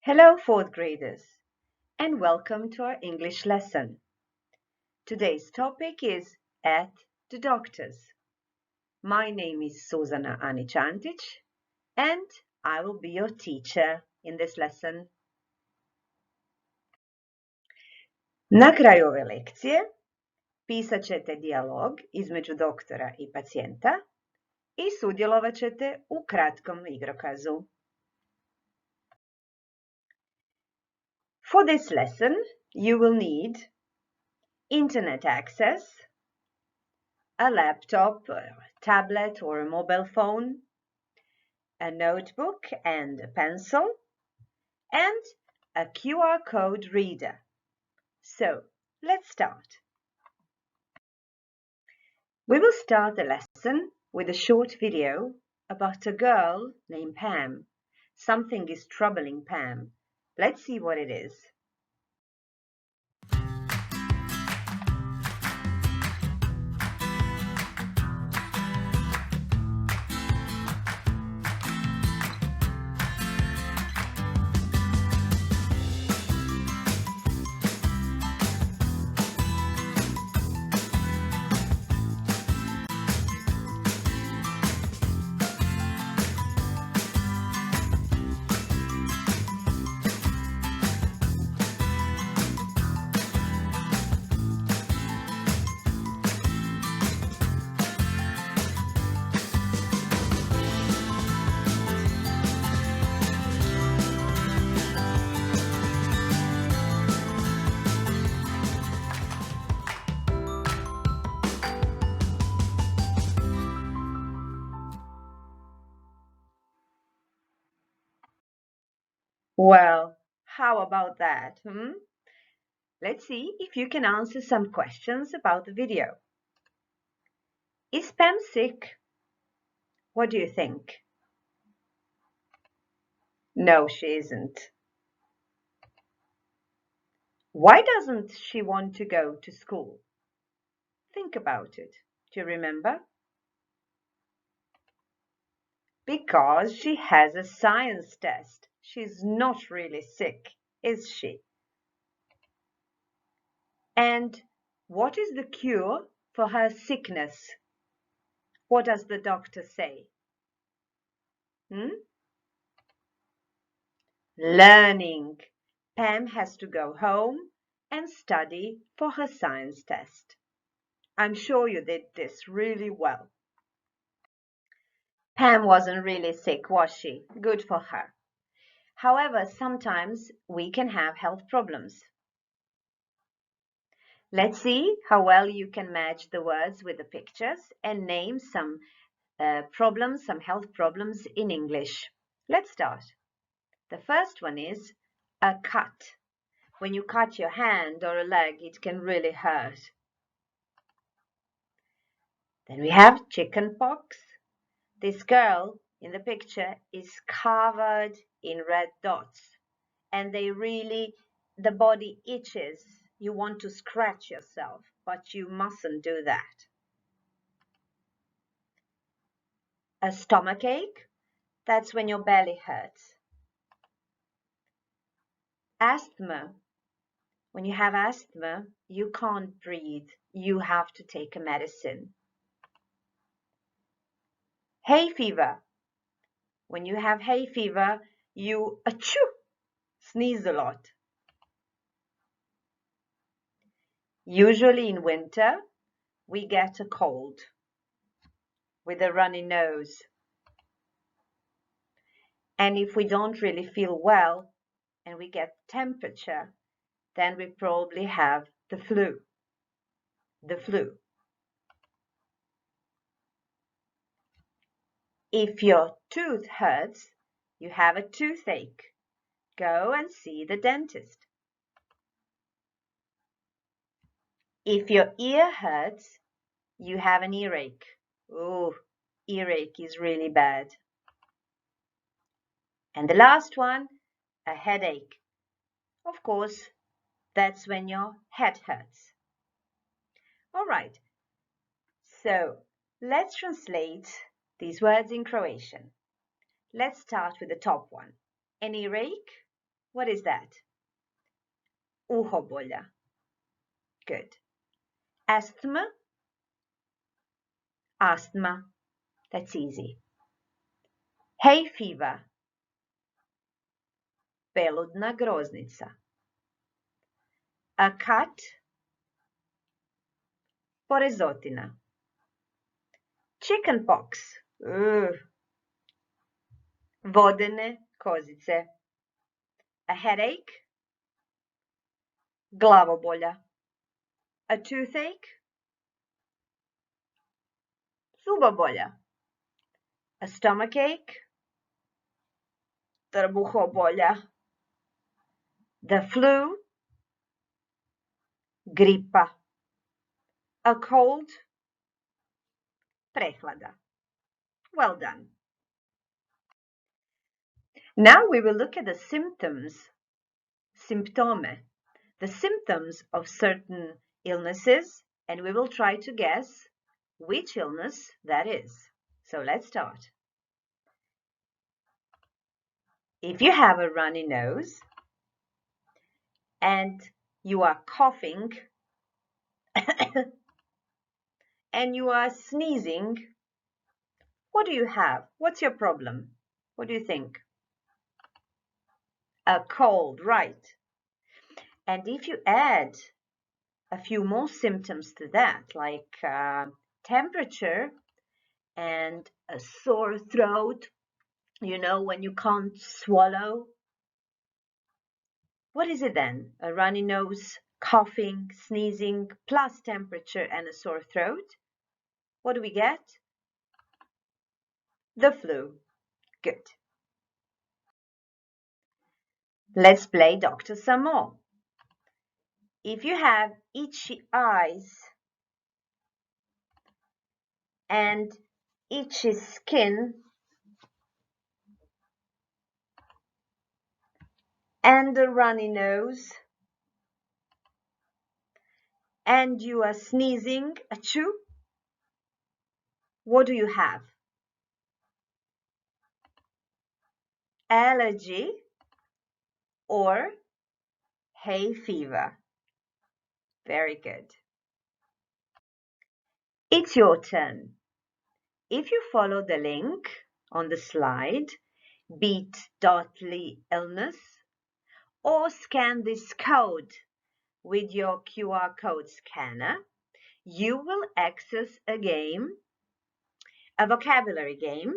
Hello, fourth graders, and welcome to our English lesson. Today's topic is at the doctor's. My name is Suzana Anić-Antić, and I will be your teacher in this lesson. Na kraju ove lekcije pisat ćete dijalog između doktora i pacijenta i sudjelovat ćete u kratkom igrokazu. For this lesson, you will need internet access, a laptop, a tablet or a mobile phone, a notebook and a pencil, and a QR code reader. So, let's start. We will start the lesson with a short video about a girl named Pam. Something is troubling Pam. Let's see what it is. Well, how about that? Let's see if you can answer some questions about the video. Is Pam sick? What do you think? No, she isn't. Why doesn't she want to go to school? Think about it. Do you remember? Because she has a science test. She's not really sick, is she? And what is the cure for her sickness? What does the doctor say? Learning. Pam has to go home and study for her science test. I'm sure you did this really well. Pam wasn't really sick, was she? Good for her. However, sometimes we can have health problems. Let's see how well you can match the words with the pictures and name some problems, some health problems in English. Let's start. The first one is a cut. When you cut your hand or a leg, it can really hurt. Then we have chicken pox. This girl in the picture is covered in red dots, and the body itches. You want to scratch yourself, but you mustn't do that. A stomachache, that's when your belly hurts. Asthma. When you have asthma, you can't breathe. You have to take a medicine. Hay fever. When you have hay fever, you achoo, sneeze a lot. Usually in winter, we get a cold with a runny nose. And if we don't really feel well and we get temperature, then we probably have the flu. The flu. If your tooth hurts, you have a toothache. Go and see the dentist. If your ear hurts, you have an earache. Oh, earache is really bad. And the last one, a headache. Of course, that's when your head hurts. All right, so let's translate these words in Croatian. Let's start with the top one. An earache What is that? Uhobolja. Good. Asthma. Asthma. That's easy. Hay fever. Peludna groznica. A cut. Porezotina. Chicken pox. Vodene kozice. A headache. Glavobolja. A toothache. Zubobolja. A stomachache. Trbuhobolja. The flu. Gripa. A cold. Prehlada. Well done. Now we will look at the symptoms, symptome, the symptoms of certain illnesses, and we will try to guess which illness that is. So let's start. If you have a runny nose and you are coughing and you are sneezing, what do you have? What's your problem? What do you think? A cold, right. And if you add a few more symptoms to that, like temperature and a sore throat, you know, when you can't swallow. What is it then? A runny nose, coughing, sneezing, plus temperature and a sore throat. What do we get? The flu. Good. Let's play Dr. some more. If you have itchy eyes and itchy skin and a runny nose and you are sneezing, achoo, what do you have? Allergy or hay fever. Very good. It's your turn. If you follow the link on the slide, bit.ly illness, or scan this code with your QR code scanner, you will access a game, a vocabulary game,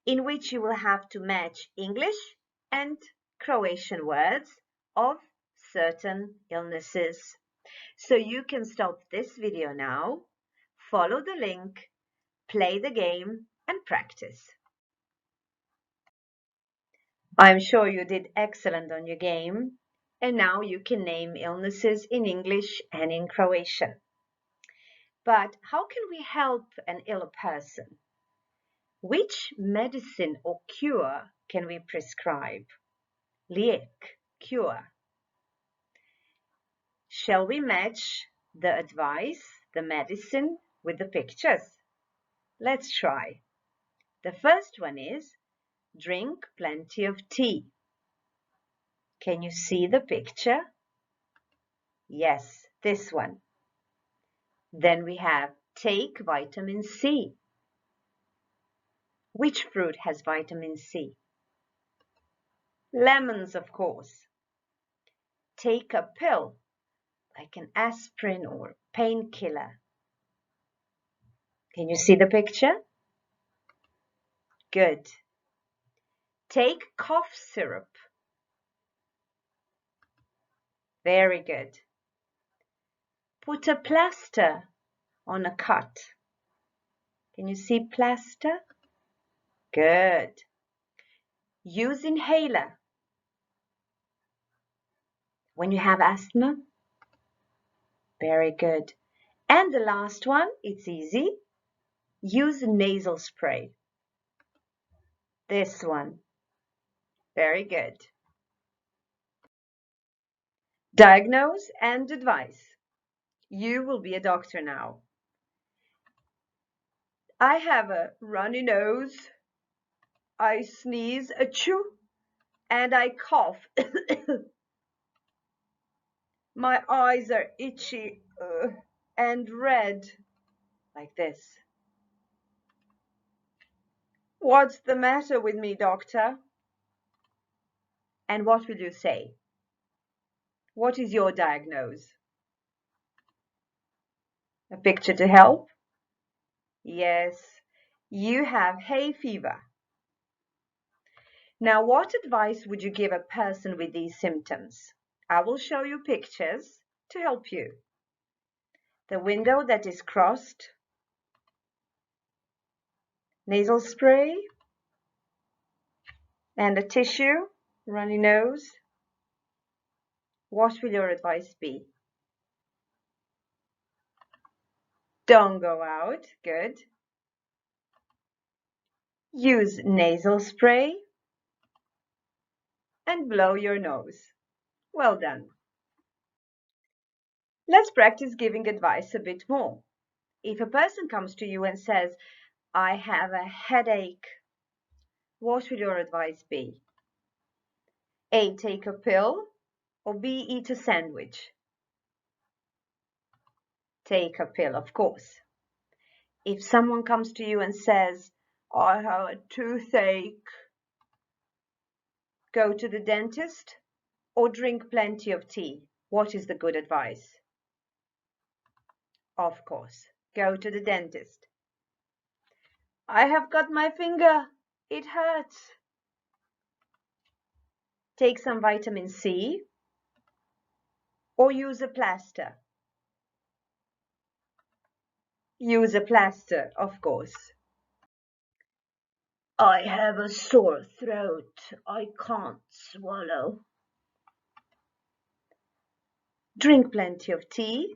in which you will have to match English and Croatian words of certain illnesses. So you can stop this video now, follow the link, play the game, and practice. I'm sure you did excellent on your game, and now you can name illnesses in English and in Croatian. But how can we help an ill person? Which medicine or cure can we prescribe? Lijek, cure. Shall we match the advice, the medicine, with the pictures? Let's try. The first one is drink plenty of tea. Can you see the picture? Yes, this one. Then we have take vitamin C. Which fruit has vitamin C? Lemons, of course. Take a pill, like an aspirin or painkiller. Can you see the picture? Good. Take cough syrup. Very good. Put a plaster on a cut. Can you see plaster? Good. Use inhaler. When you have asthma? Very good. And the last one, it's easy. Use nasal spray. This one. Very good. Diagnose and advice. You will be a doctor now. I have a runny nose. I sneeze, achoo. and I cough. My eyes are itchy and red, like this. What's the matter with me, doctor? And what will you say? What is your diagnosis? A picture to help? Yes, you have hay fever. Now, what advice would you give a person with these symptoms? I will show you pictures to help you. The window that is crossed, nasal spray, and a tissue, runny nose. What will your advice be? Don't go out. Good. Use nasal spray and blow your nose. Well done. Let's practice giving advice a bit more. If a person comes to you and says, I have a headache, what will your advice be? A, take a pill, or B, eat a sandwich? Take a pill, of course. If someone comes to you and says, I have a toothache, go to the dentist or drink plenty of tea. What is the good advice? Of course, go to the dentist. I have got my finger. It hurts. Take some vitamin C or use a plaster. Use a plaster, of course. I have a sore throat. I can't swallow. Drink plenty of tea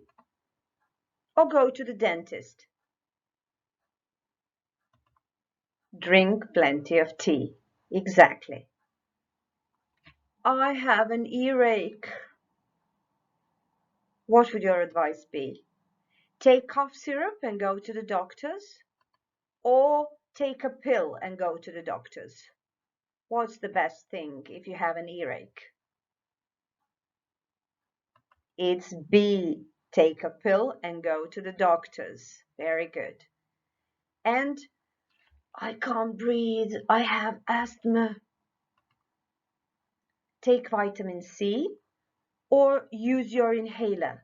or go to the dentist. Drink plenty of tea. Exactly. I have an earache. What would your advice be? Take cough syrup and go to the doctor's, or take a pill and go to the doctor's? What's the best thing if you have an earache? It's B. Take a pill and go to the doctor's. Very good. And I can't breathe. I have asthma. Take vitamin C or use your inhaler.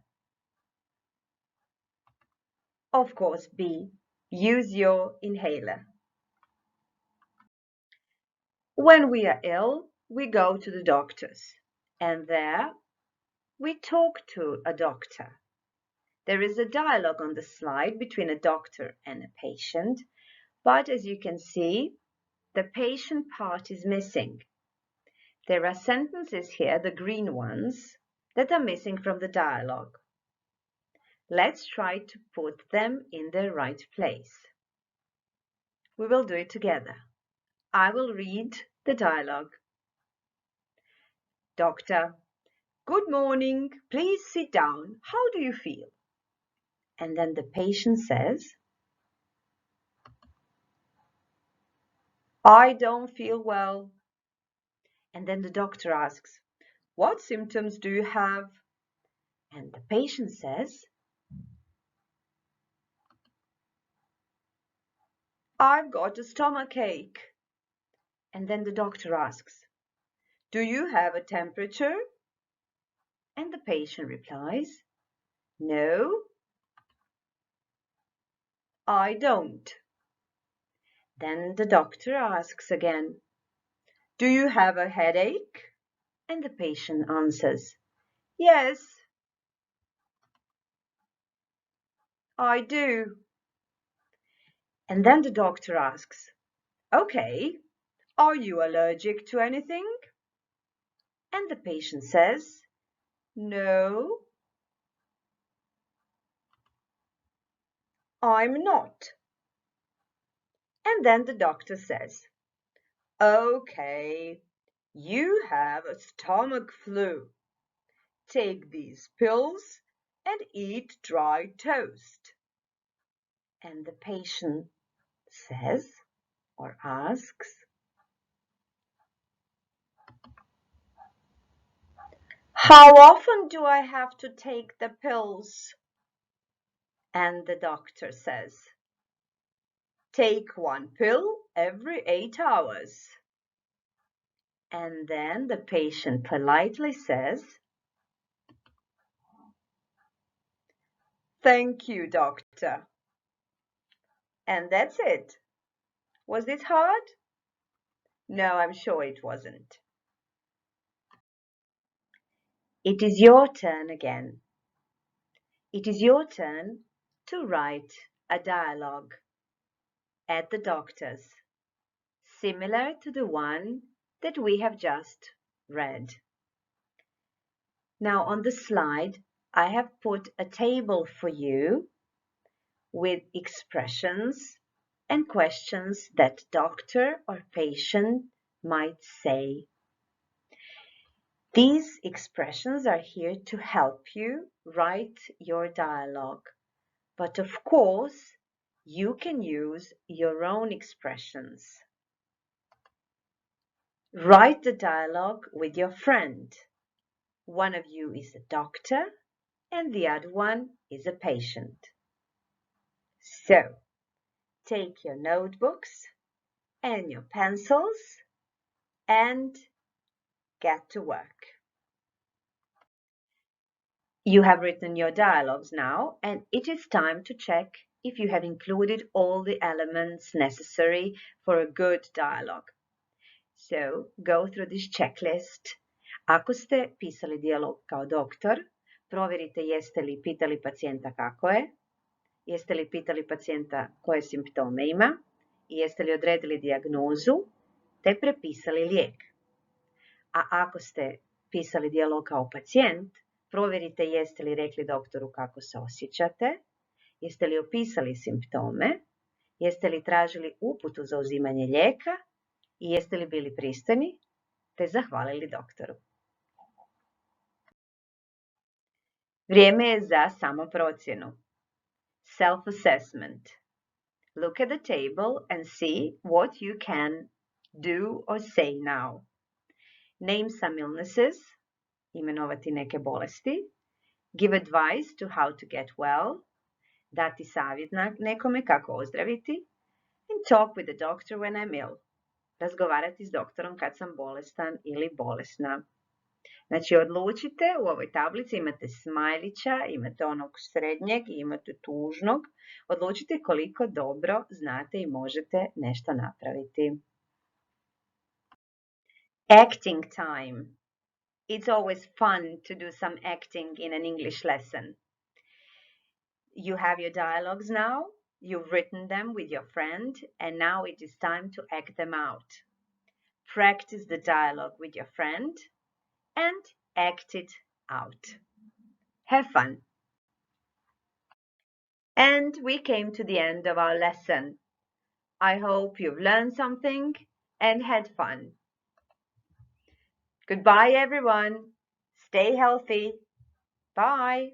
Of course, B. Use your inhaler. When we are ill, we go to the doctors, and there we talk to a doctor. There is a dialogue on the slide between a doctor and a patient, but as you can see, the patient part is missing. There are sentences here, the green ones, that are missing from the dialogue. Let's try to put them in their right place. We will do it together. I will read the dialogue. Doctor, good morning. Please sit down. How do you feel? And then the patient says, I don't feel well. And then the doctor asks, what symptoms do you have? And the patient says, I've got a stomachache. And then the doctor asks, do you have a temperature? And the patient replies, no, I don't. Then the doctor asks again, do you have a headache? And the patient answers, yes, I do. And then the doctor asks, okay, are you allergic to anything? And the patient says, no, I'm not. And then the doctor says, okay, you have a stomach flu. Take these pills and eat dry toast. And the patient says or asks, How often do I have to take the pills? And the doctor says, take one pill every 8 hours. And then the patient politely says, thank you, doctor. And that's it. Was it hard? No, I'm sure it wasn't. It is your turn again. It is your turn to write a dialogue at the doctor's, similar to the one that we have just read. Now on the slide, I have put a table for you with expressions and questions that doctor or patient might say. These expressions are here to help you write your dialogue, but of course, you can use your own expressions. Write the dialogue with your friend. One of you is a doctor and the other one is a patient. So, take your notebooks and your pencils and get to work. You have written your dialogues now, and it is time to check if you have included all the elements necessary for a good dialogue. So, go through this checklist. Ako ste pisali dijalog kao doktor, provjerite jeste li pitali pacijenta kako je, jeste li pitali pacijenta koje simptome ima i jeste li odredili dijagnozu te prepisali lijek. A ako ste pisali dijalog kao pacijent, provjerite jeste li rekli doktoru kako se osjećate, jeste li opisali simptome, jeste li tražili uputu za uzimanje lijeka i jeste li bili pristojni te zahvalili doktoru. Vrijeme je za samoprocjenu. Self-assessment. Look at the table and see what you can do or say now. Name some illnesses, imenovati neke bolesti. Give advice to how to get well, dati savjet nekome kako ozdraviti. And talk with the doctor when I'm ill. Razgovarati s doktorom kad sam bolestan ili bolesna. Znači, odlučite, u ovoj tablici imate smajlića, imate onog srednjeg i imate tužnog. Odlučite koliko dobro znate i možete nešto napraviti. Acting time. It's always fun to do some acting in an English lesson. You have your dialogues now, you've written them with your friend, and now it is time to act them out. Practice the dialogue with your friend and act it out. Have fun. And we came to the end of our lesson. I hope you've learned something and had fun. Goodbye, everyone. Stay healthy. Bye.